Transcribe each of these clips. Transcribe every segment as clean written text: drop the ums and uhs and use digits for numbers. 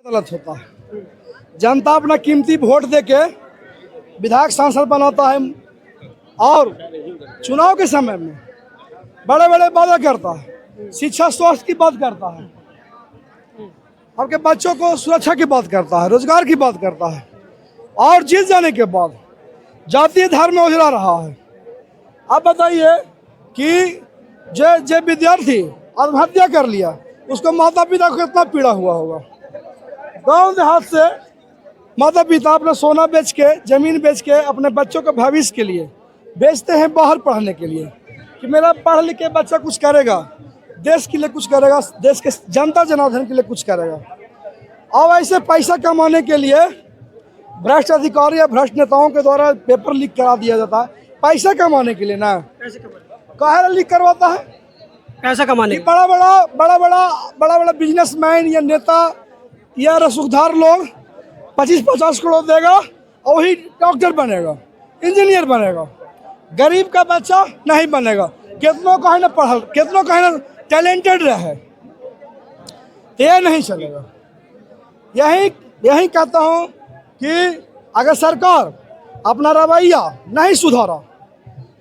गलत होता है। जनता अपना कीमती वोट देके विधायक सांसद बनाता है और चुनाव के समय में बड़े बड़े वादे करता है, शिक्षा स्वास्थ्य की बात करता है, आपके बच्चों को सुरक्षा की बात करता है, रोजगार की बात करता है, और जीत जाने के बाद जातीय धर्म में उजड़ा रहा है। आप बताइए कि जो विद्यार्थी आत्महत्या कर लिया, उसको माता पिता को कितना पीड़ा हुआ होगा। गांव देहात से माता पिता अपना सोना बेच के, जमीन बेच के अपने बच्चों के भविष्य के लिए बेचते हैं बाहर पढ़ने के लिए, कि मेरा पढ़ लिख के बच्चा कुछ करेगा, देश के लिए कुछ करेगा, देश के जनता जनार्दन के लिए कुछ करेगा। अब ऐसे पैसा कमाने के लिए भ्रष्ट अधिकारी या भ्रष्ट नेताओं के द्वारा पेपर लीक करा दिया जाता है, पैसा कमाने के लिए ना। काहे लीक करवाता है? पैसा कमाने। बड़ा बड़ा बिजनेसमैन या नेता या रसूखदार लोग 25-50 करोड़ देगा और वही डॉक्टर बनेगा, इंजीनियर बनेगा, गरीब का बच्चा नहीं बनेगा। कितनों का है ना पढ़ल, कितनों का है ना टैलेंटेड रहे, ये नहीं चलेगा। यही कहता हूँ कि अगर सरकार अपना रवैया नहीं सुधारा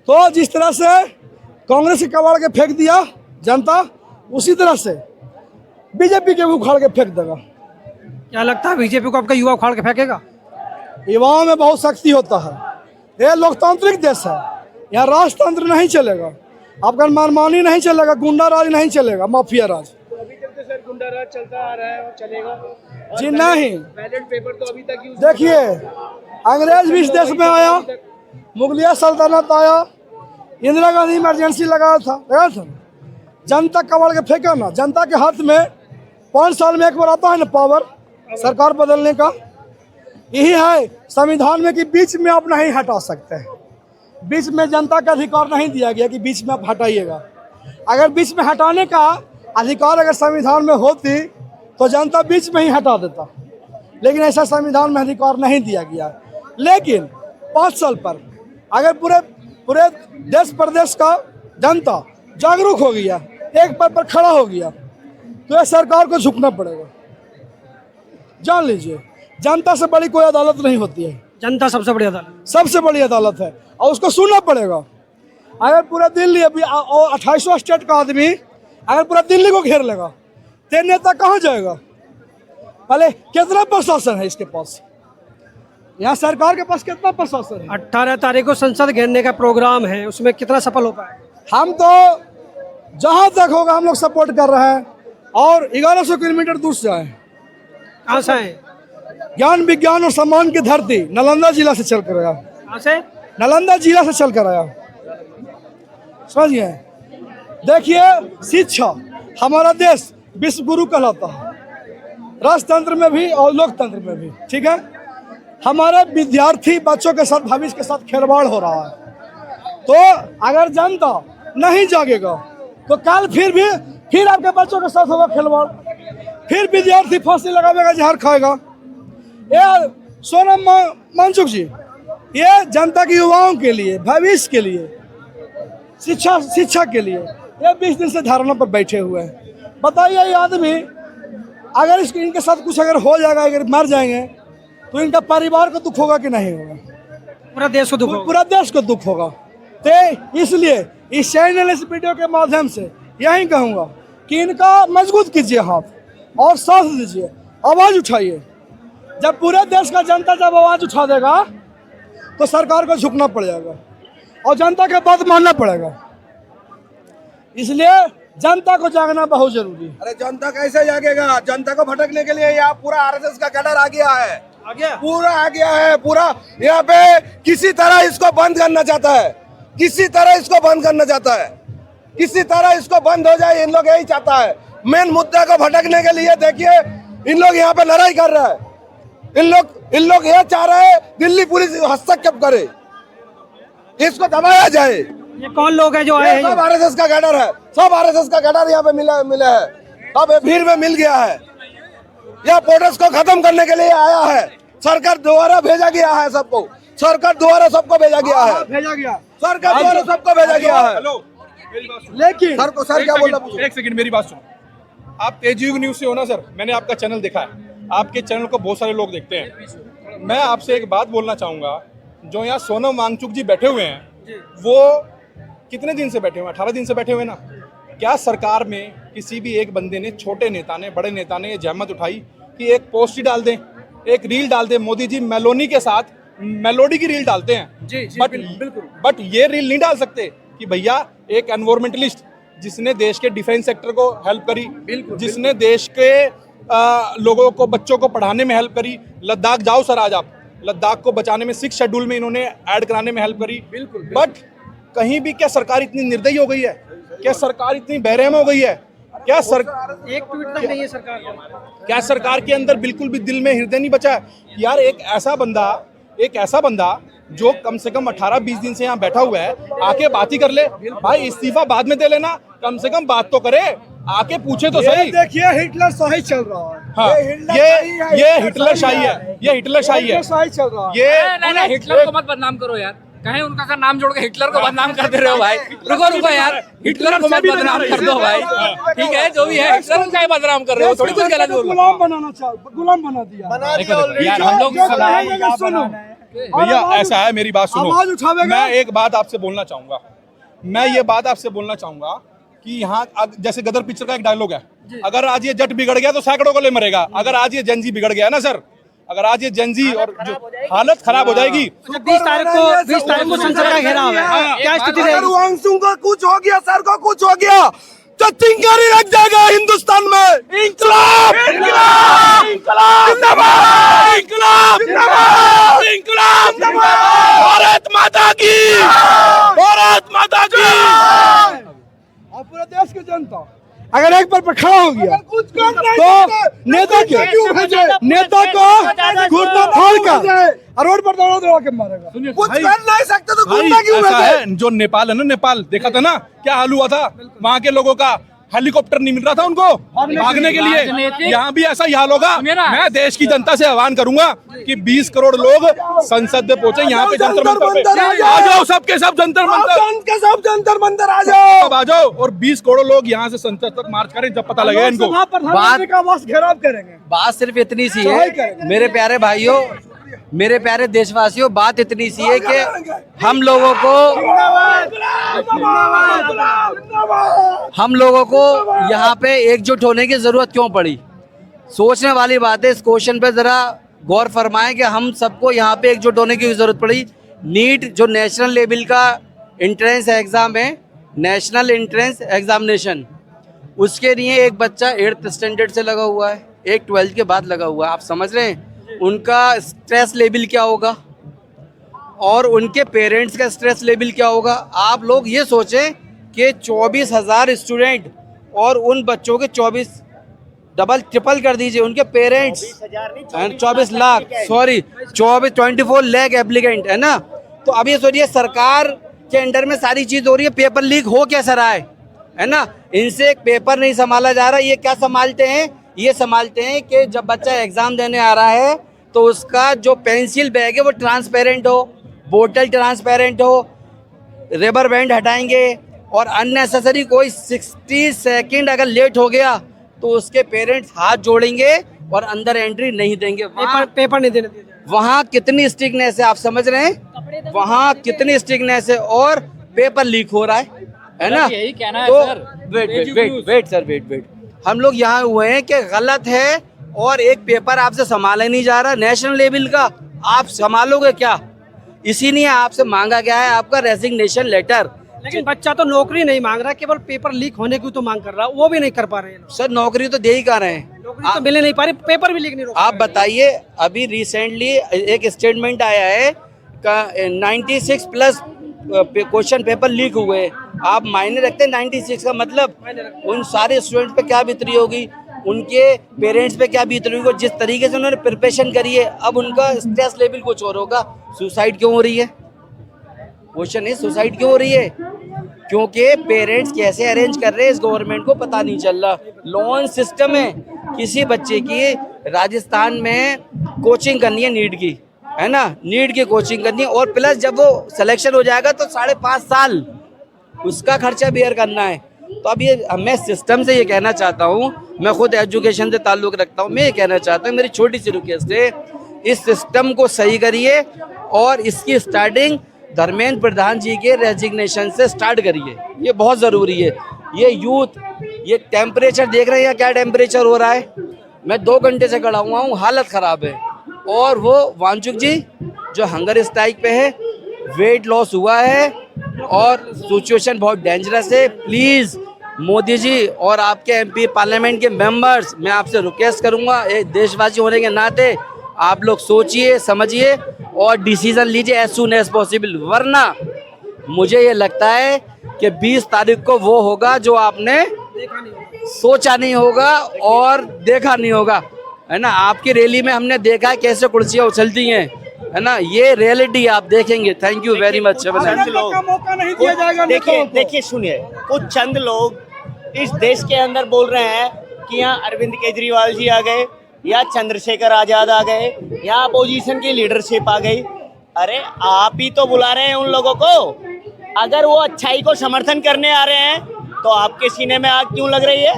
तो जिस तरह से कांग्रेस के कबाड़ के फेंक दिया जनता, उसी तरह से बीजेपी के उखाड़ के फेंक देगा। क्या लगता है बीजेपी को आपका युवा उखाड़ के फेंकेगा? युवाओं में बहुत शक्ति होता है। यह लोकतांत्रिक देश है, यहाँ राजतंत्र नहीं चलेगा, आपका मनमानी नहीं चलेगा, गुंडा राज नहीं चलेगा, माफिया राज। अभी तक तो सर गुंडा राज चलता आ रहा है और चलेगा जी नहीं। बैलेट पेपर तो अभी तक यूज देखिए, अंग्रेज भी इस देश में आया, मुगलिया सल्तनत आया, इंदिरा गांधी इमरजेंसी लगाया था। जनता कबाड़ के फेंका ना, जनता के हाथ में 5 साल में एक बार आता है ना पावर सरकार बदलने का। यही है संविधान में कि बीच में आप नहीं हटा सकते हैं, बीच में जनता का अधिकार नहीं दिया गया कि बीच में आप हटाइएगा। अगर बीच में हटाने का अधिकार अगर संविधान में होती तो जनता बीच में ही हटा देता, लेकिन ऐसा संविधान में अधिकार नहीं दिया गया। लेकिन 5 साल पर अगर पूरे देश प्रदेश का जनता जागरूक हो गया, एक पैर पर खड़ा हो गया, तो यह सरकार को झुकना पड़ेगा। जान लीजिए, जनता से बड़ी कोई अदालत नहीं होती है। जनता सबसे बड़ी अदालत, सबसे बड़ी अदालत है और उसको सुनना पड़ेगा। अगर पूरा दिल्ली अभी 28 स्टेट का आदमी अगर पूरा दिल्ली को घेर लेगा तो नेता कहाँ जाएगा? पहले कितना प्रशासन है इसके पास, यहाँ सरकार के पास कितना प्रशासन है? 18 तारीख को संसद घेरने का प्रोग्राम है, उसमें कितना सफल हो पाए? हम तो जहाँ तक होगा हम लोग सपोर्ट कर रहे हैं, और 1100 किलोमीटर दूर से आए। कहाँ से आए? ज्ञान विज्ञान और सम्मान की धरती नालंदा जिला से चल कर आया। कहाँ से? नालंदा जिला से चल कर आया, समझिए। देखिए, शिक्षा हमारा देश विश्व गुरु कहलाता है, राजतंत्र में भी और लोकतंत्र में भी, ठीक है। हमारे विद्यार्थी बच्चों के साथ, भविष्य के साथ खिलवाड़ हो रहा है। तो अगर जनता नहीं जागेगा तो कल फिर आपके बच्चों के साथ होगा खिलवाड़, फिर विद्यार्थी फांसी लगावेगा, जहर खाएगा। ये सोनम वांगचुक जी, ये जनता के युवाओं के लिए, भविष्य के लिए, शिक्षा के लिए ये 20 दिन से धरना पर बैठे हुए हैं। बताइए, ये आदमी अगर इनके साथ कुछ अगर हो जाएगा, अगर मर जाएंगे तो इनका परिवार को दुख होगा कि नहीं होगा? पूरा देश को दुख होगा। पूरा देश को दुख होगा। तो इसलिए इस चैनल, इस वीडियो के माध्यम से यही कहूँगा कि इनका मजबूत कीजिए हाथ और साथ दीजिए, आवाज़ उठाइए। जब पूरे देश का जनता जब आवाज़ उठा देगा तो सरकार को झुकना पड़ जाएगा और जनता के बात मानना पड़ेगा। इसलिए जनता को जागना बहुत जरूरी है। अरे जनता कैसे जागेगा? जनता को भटकने के लिए यहाँ पूरा आरएसएस का कैडर आ गया है, पूरा आ गया है। पूरा यहाँ पे किसी तरह इसको बंद करना चाहता है, किसी तरह इसको बंद करना चाहता है, किसी तरह इसको बंद हो जाए, इन लोग यही चाहता है। मेन मुद्दा को भटकने के लिए देखिए इन लोग यहाँ पे लड़ाई कर रहे हैं। इन लोग ये चाह रहे हैं दिल्ली पुलिस हस्तक्षेप करे, इसको दबाया जाए। ये कौन लोग हैं जो आए हैं? सब आरएसएस का कैडर है, सब आरएसएस का कैडर यहाँ पे मिला है, सब भीड़ में मिल गया है। यह प्रोटेस्ट को खत्म करने के लिए आया है। सरकार द्वारा भेजा गया है सबको, सरकार द्वारा सबको भेजा गया है, सरकार द्वारा सबको भेजा गया है। लेकिन सर क्या बोल रहा? एक सेकंड मेरी बात सुनो। आप तेजयुग न्यूज से हो ना सर? मैंने आपका चैनल देखा है। आपके चैनल को बहुत सारे लोग देखते हैं। मैं आपसे एक बात बोलना चाहूँगा, जो यहाँ सोनम वांगचुक जी बैठे हुए हैं, वो कितने दिन से बैठे हुए हैं? 18 दिन से बैठे हुए हैं ना। क्या सरकार में किसी भी एक बंदे ने, छोटे नेता ने, बड़े नेता ने ये जहमत उठाई कि एक पोस्ट ही डाल दें, एक रील डाल दें? मोदी जी मेलोनी के साथ मेलोडी की रील डालते हैं, बट ये रील नहीं डाल सकते कि भैया एक एनवायरमेंटलिस्ट जिसने देश के डिफेंस सेक्टर को हेल्प करी, जिसने देश के लोगों को, बच्चों को पढ़ाने में हेल्प करी। लद्दाख जाओ सर, आज आप लद्दाख को बचाने में 6 शेड्यूल में इन्होंने ऐड कराने में हेल्प करी। बट कहीं भी क्या सरकार इतनी निर्दयी हो गई है? क्या सरकार इतनी बेरहम हो गई है? क्या सरकार एक ट्वीट तक नहीं है सरकार का। क्या सरकार के अंदर बिल्कुल भी दिल में हृदय नहीं बचा है? यार एक ऐसा बंदा जो कम से कम 18-20 दिन से यहाँ बैठा हुआ है, आके बात ही कर ले। भाई इस्तीफा बाद में दे लेना, कम से कम बात तो करे, आके पूछे तो सही। देखिए हिटलर शाही चल रहा है। हाँ, ये हिटलर शाही है, ये हिटलर शाही है, शाही चल रहा है। ये नहीं, हिटलर को मत बदनाम करो यार, कहीं उनका का नाम जोड़ के हिटलर को बदनाम कर दे रहे हो भाई। रुको यार, हिटलर को मत बदनाम कर दो भाई, ठीक है? जो भी है हिटलर को क्या बदनाम कर रहे हो, थोड़ी कुछ गलत बोल रहे हो। गुलाम बनाना चाहो, गुलाम बना दिया। यार हम लोग सुनो भैया, ऐसा है, मेरी बात आवाज सुनो। उठावेगा। मैं एक बात आपसे बोलना चाहूंगा, मैं ये बात आपसे बोलना चाहूंगा कि यहाँ जैसे गदर पिक्चर का एक डायलॉग है, अगर आज ये जट बिगड़ गया तो सैकड़ों को ले मरेगा। अगर आज ये जेनजी बिगड़ गया ना सर, अगर आज ये जेनजी और जो हालत खराब हो जाएगी। 20 तारीख को संसद का घेराव है, क्या स्थिति अगर रहेगी? वांगचुक को कुछ हो गया, सर को कुछ हो गया, तो चिंगारी लग जाएगा हिंदुस्तान में। इंकलाब, इंकलाब, इंकलाब, जिंदाबाद, इंकलाब, जिंदाबाद, इंकलाब, जिंदाबाद, भारत माता की, भारत माता की। और पूरे देश की जनता अगर एक पर खड़ा हो गया तो नेता को घुटना फाड़ कर रोड पर दौड़ा के मारेगा। कुछ कर नहीं सकते तो भाई घूमना क्यों ऐसा है? है, जो नेपाल है ना, नेपाल देखा था ना क्या हाल हुआ था वहाँ के लोगों का? हेलीकॉप्टर नहीं मिल रहा था उनको भागने के लिए। यहाँ भी ऐसा ही हाल होगा। मैं देश की जनता से आह्वान करूंगा कि 20 करोड़ लोग संसद में पहुंचे, यहाँ पे जंतर मंतर पे आ जाओ, सबके सब जंतर मंतर, सब जंतर मंतर आ जाओ, सब आ जाओ, और 20 करोड़ लोग यहाँ से संसद तक मार्च करें, जब पता लगेगा इनको। प्रधानमंत्री का बस घेराव करेंगे। बात सिर्फ इतनी सी है मेरे प्यारे भाइयों, मेरे प्यारे देशवासियों, बात इतनी सी है कि हम लोगों को यहाँ पे एकजुट होने की जरूरत क्यों पड़ी? सोचने वाली बात है। इस क्वेश्चन पे जरा गौर फरमाएं कि हम सबको यहाँ पे एकजुट होने की जरूरत पड़ी। नीट जो नेशनल लेवल का एंट्रेंस एग्जाम है, नेशनल एंट्रेंस एग्जामिनेशन, उसके लिए एक बच्चा 8th स्टैंडर्ड से लगा हुआ है, एक 12th के बाद लगा हुआ है। आप समझ रहे हैं उनका स्ट्रेस लेवल क्या होगा और उनके पेरेंट्स का स्ट्रेस लेवल क्या होगा? आप लोग ये सोचें कि 24,000 स्टूडेंट और उन बच्चों के 24 डबल ट्रिपल कर दीजिए उनके parents, 24 lakh, sorry 24 lakh applicant है ना। तो अब ये सोचिए सरकार के अंडर में सारी चीज हो रही है, पेपर लीक हो कैसा रहा है ना? इनसे एक पेपर नहीं संभाला जा रहा। ये क्या संभालते हैं? ये संभालते हैं कि जब बच्चा एग्जाम देने आ रहा है तो उसका जो पेंसिल बैग है वो ट्रांसपेरेंट हो, बोतल ट्रांसपेरेंट हो, रबर बैंड हटाएंगे, और अननेसेसरी कोई 60 सेकंड अगर लेट हो गया तो उसके पेरेंट्स हाथ जोड़ेंगे और अंदर एंट्री नहीं देंगे। पेपर नहीं देने दिया जाएगा। वहाँ कितनी स्ट्रिक्टनेस है, आप समझ रहे हैं? वहाँ कितनी स्ट्रिक्टनेस है और पेपर लीक हो रहा है ना? यही कहना है तो सर। वेट हम लोग यहाँ हुए हैं कि गलत है और एक पेपर आपसे संभाला नहीं जा रहा नेशनल लेवल का, आप संभालोगे क्या? इसीलिए आपसे मांगा गया है आपका रेजिग्नेशन लेटर। लेकिन बच्चा तो नौकरी नहीं मांग रहा, केवल पेपर लीक होने की तो मांग कर रहा, वो भी नहीं कर पा रहे हैं। सर नौकरी तो दे ही कर रहे हैं, नौकरी तो मिले नहीं पा रही, पेपर भी लीक नहीं रोक आप बताइए। अभी रिसेंटली एक स्टेटमेंट आया है 96 प्लस क्वेश्चन पेपर लीक हुए। आप मायने रखते हैं 96 का मतलब? उन सारे स्टूडेंट्स पे क्या बीतरी होगी, उनके पेरेंट्स पे क्या बीतरी होगी, जिस तरीके से उन्होंने प्रिपरेशन करी है। अब उनका स्ट्रेस लेवल कुछ और होगा। सुसाइड क्यों हो रही है? क्वेश्चन है सुसाइड क्यों हो रही है? क्योंकि पेरेंट्स कैसे अरेंज कर रहे हैं इस गवर्नमेंट को पता नहीं चल रहा। लोन सिस्टम है, किसी बच्चे की राजस्थान में कोचिंग करनी है नीट की, है ना, नीट की कोचिंग करनी है, और प्लस जब वो सिलेक्शन हो जाएगा तो 5.5 साल उसका खर्चा बेयर करना है। तो अब ये मैं सिस्टम से ये कहना चाहता हूँ, मैं खुद एजुकेशन से ताल्लुक़ रखता हूँ, मैं ये कहना चाहता हूँ, मेरी छोटी सी रिक्वेस्ट है, इस सिस्टम को सही करिए और इसकी स्टार्टिंग धर्मेंद्र प्रधान जी के रेजिग्नेशन से स्टार्ट करिए। ये बहुत ज़रूरी है। ये यूथ, ये टेम्परेचर देख रहे हैं क्या टेम्परेचर हो रहा है, मैं 2 घंटे से खड़ा हुआ हूँ, हालत ख़राब है। और वो वांचुक जी जो हंगर स्ट्राइक पे है, वेट लॉस हुआ है और सिचुएशन बहुत डेंजरस है। प्लीज़ मोदी जी और आपके एमपी पार्लियामेंट के मेंबर्स, मैं आपसे रिक्वेस्ट करूंगा, एक देशवासी होने के नाते आप लोग सोचिए, समझिए और डिसीजन लीजिए एज सून एज पॉसिबल, वरना मुझे ये लगता है कि 20 तारीख को वो होगा जो आपने सोचा नहीं होगा और देखा नहीं होगा, है ना। आपकी रैली में हमने देखा है कैसे कुर्सियाँ उछलती हैं, है ना, ये रियलिटी आप देखेंगे। Thank you very much. मौका नहीं दिया जाएगा। देखिए सुनिए, कुछ चंद लोग इस देश के अंदर बोल रहे हैं कि यहाँ अरविंद केजरीवाल जी आ गए या चंद्रशेखर आजाद आ गए या अपोजिशन की लीडरशिप आ गई। अरे आप ही तो बुला रहे हैं उन लोगों को। अगर वो अच्छाई को समर्थन करने आ रहे हैं तो आपके सीने में आग क्यों लग रही है?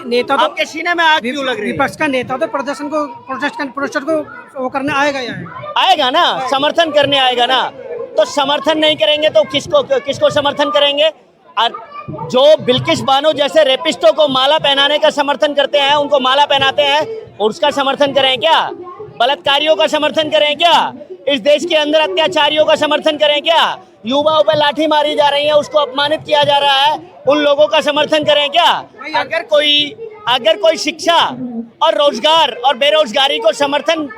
नेता तो आपके सीने में आग क्यों लग रही है? विपक्ष का नेता तो प्रोटेस्ट को वो करने आएगा आएगा ना, समर्थन करने आएगा ना। तो समर्थन नहीं करेंगे तो किसको समर्थन करेंगे? जो बिल्किस बानो जैसे रेपिस्टों को माला पहनाने का समर्थन करते हैं, उनको माला पहनाते हैं, उसका समर्थन करें क्या? बलात्कारियों का समर्थन करें क्या? इस देश के अंदर अत्याचारियों का समर्थन करें क्या? युवाओं पर लाठी मारी जा रही है, उसको अपमानित किया जा रहा है, उन लोगों का समर्थन करें क्या? अगर कोई शिक्षा और रोजगार और बेरोजगारी को समर्थन,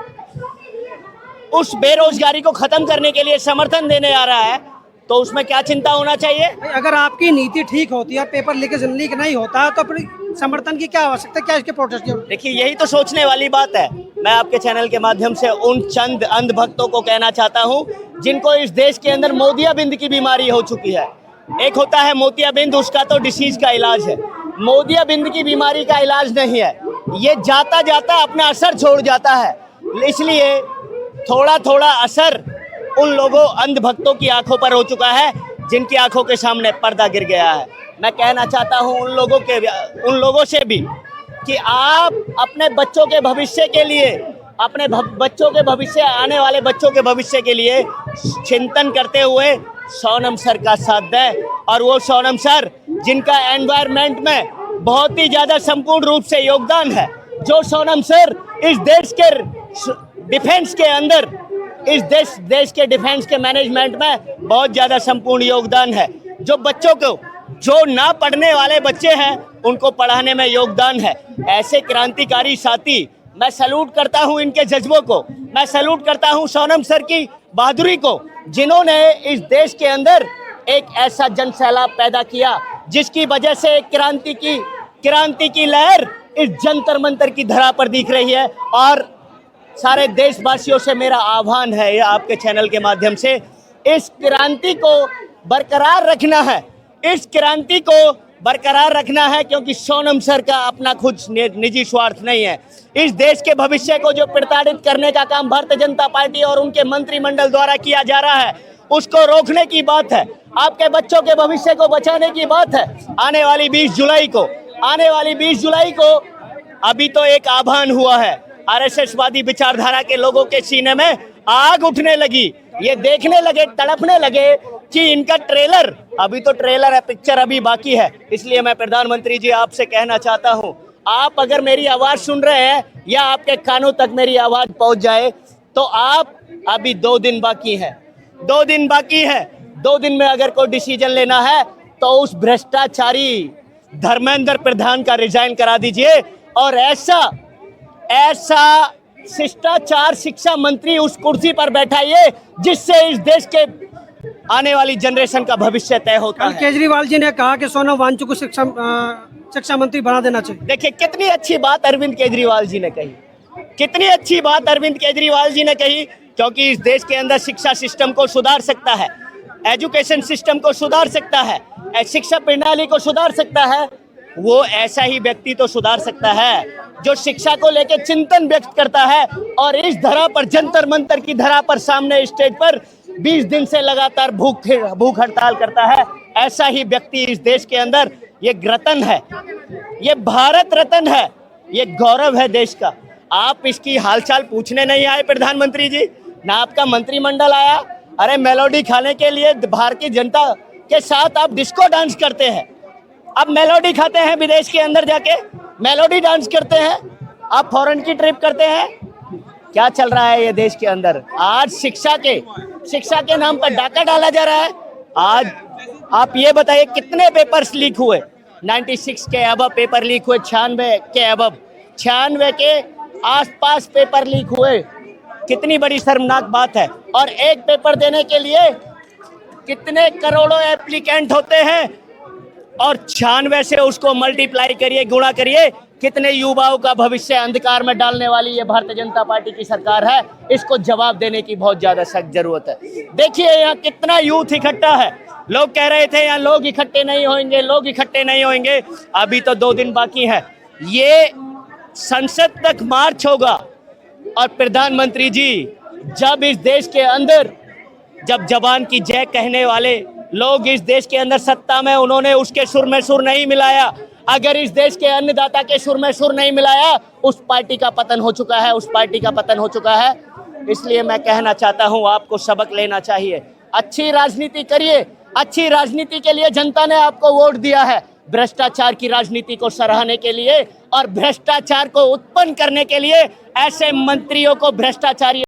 उस बेरोजगारी को खत्म करने के लिए समर्थन देने आ रहा है तो उसमें क्या चिंता होना चाहिए? अगर आपकी नीति ठीक होती है, पेपर लीक नहीं होता, तो अपनी समर्थन की क्या आवश्यकता, क्या इसके प्रोटेस्ट की? देखिए यही तो सोचने वाली बात है। मैं आपके चैनल के माध्यम से उन चंद अंधभक्तों को कहना चाहता हूं जिनको इस देश के अंदर मोतियाबिंद की बीमारी हो चुकी है। एक होता है मोतियाबिंद, उसका तो डिसीज का इलाज है, मोतियाबिंद की बीमारी का इलाज नहीं है। ये जाता जाता अपना असर छोड़ जाता है, इसलिए थोड़ा थोड़ा असर उन लोगों अंधभक्तों की आंखों पर हो चुका है जिनकी आंखों के सामने पर्दा गिर गया है। मैं कहना चाहता हूं उन लोगों से भी कि आप अपने बच्चों के भविष्य के लिए, अपने बच्चों के भविष्य, आने वाले बच्चों के भविष्य के लिए चिंतन करते हुए सोनम सर का साथ दें। और वो सोनम सर जिनका एनवायरनमेंट में बहुत ही ज़्यादा संपूर्ण रूप से योगदान है, जो सोनम सर इस देश के डिफेंस के अंदर, इस देश के डिफेंस के मैनेजमेंट में बहुत ज़्यादा संपूर्ण योगदान है, जो बच्चों को, जो ना पढ़ने वाले बच्चे हैं उनको पढ़ाने में योगदान है। ऐसे क्रांतिकारी साथी, मैं सैल्यूट करता हूं इनके जज्बों को, मैं सैल्यूट करता हूं सोनम सर की बहादुरी को, जिन्होंने इस देश के अंदर एक ऐसा जन सैलाब पैदा किया जिसकी वजह से एक क्रांति की लहर इस जंतर मंतर की धरा पर दिख रही है। और सारे देशवासियों से मेरा आह्वान है आपके चैनल के माध्यम से, इस क्रांति को बरकरार रखना है, इस क्रांति को बरकरार रखना है, क्योंकि सोनम सर का अपना खुद निजी स्वार्थ नहीं है। इस देश के भविष्य को जो प्रताड़ित करने का काम भारतीय जनता पार्टी और उनके मंत्रिमंडल द्वारा किया जा रहा है, उसको रोकने की बात है, आपके बच्चों के भविष्य को बचाने की बात है। आने वाली 20 जुलाई को अभी तो एक आह्वान हुआ है, आरएसएसवादी विचारधारा के लोगों के सीने में आग उठने लगी, ये देखने लगे, तड़पने लगे कि इनका ट्रेलर, अभी तो ट्रेलर है, पिक्चर अभी बाकी है। इसलिए मैं प्रधानमंत्री जी आपसे कहना चाहता हूं, आप अगर मेरी आवाज सुन रहे हैं या आपके कानों तक मेरी आवाज पहुंच जाए तो आप, अभी 2 दिन बाकी है, 2 दिन बाकी है, 2 दिन में अगर कोई डिसीजन लेना है तो उस भ्रष्टाचारी धर्मेंद्र प्रधान का रिजाइन करा दीजिए और ऐसा शिष्टाचार शिक्षा मंत्री उस कुर्सी पर बैठाइए जिससे इस देश के आने वाली जनरेशन का भविष्य तय होता है। केजरीवाल जी ने कहा कि सोनम वांचुक को शिक्षा मंत्री बना देना चाहिए। देखिए कितनी अच्छी बात अरविंद केजरीवाल जी ने कही, कितनी अच्छी बात अरविंद केजरीवाल जी ने कही, क्योंकि इस देश के अंदर शिक्षा सिस्टम को सुधार सकता है, एजुकेशन सिस्टम को सुधार सकता है, शिक्षा प्रणाली को सुधार सकता है, वो ऐसा ही व्यक्ति तो सुधार सकता है जो शिक्षा को लेकर चिंतन व्यक्त करता है और इस धरा पर, जंतर मंतर की धरा पर, सामने स्टेज पर 20 दिन से लगातार भूख हड़ताल करता है। ऐसा ही व्यक्ति इस देश के अंदर ये रत्न है, ये भारत रत्न है, ये गौरव है देश का। आप इसकी हालचाल पूछने नहीं आए प्रधानमंत्री जी, ना आपका मंत्रिमंडल आया। अरे मेलोडी खाने के लिए भारतीय जनता के साथ आप डिस्को डांस करते हैं, आप मेलोडी खाते हैं विदेश के अंदर जाके, मेलोडी डांस करते हैं, आप फॉरेन की ट्रिप करते हैं। क्या चल रहा है ये देश के अंदर? आज शिक्षा के नाम पर डाका डाला जा रहा है। आज आप ये बताइए कितने पेपर्स लीक हुए? 96 के अबव पेपर लीक हुए, 96 के अबव, 96 के आसपास पेपर लीक हुए। कितनी बड़ी शर्मनाक बात है। और एक पेपर देने के लिए कितने करोड़ों एप्लीकेंट होते हैं, और 96 से उसको मल्टीप्लाई करिए, गुणा करिए, कितने युवाओं का भविष्य अंधकार में डालने वाली ये भारतीय जनता पार्टी की सरकार है। इसको जवाब देने की बहुत ज्यादा सख्त जरूरत है। देखिए यहाँ कितना यूथ इकट्ठा है। लोग कह रहे थे यहाँ लोग इकट्ठे नहीं होंगे, लोग इकट्ठे नहीं होंगे। अभी तो 2 दिन बाकी है, ये संसद तक मार्च होगा। और प्रधानमंत्री जी, जब इस देश के अंदर, जब जवान की जय कहने वाले लोग इस देश के अंदर सत्ता में, उन्होंने उसके सुर में सुर नहीं मिलाया। अगर इस देश के अन्नदाता के सुर में सुर नहीं मिलाया, उस पार्टी का पतन हो चुका है, उस पार्टी का पतन हो चुका है। इसलिए मैं कहना चाहता हूं, आपको सबक लेना चाहिए। अच्छी राजनीति करिए। अच्छी राजनीति के लिए जनता ने आपको वोट दिया है। भ्रष्टाचार की राजनीति को सराहने के लिए और भ्रष्टाचार को उत्पन्न करने के लिए ऐसे मंत्रियों को भ्रष्टाचारी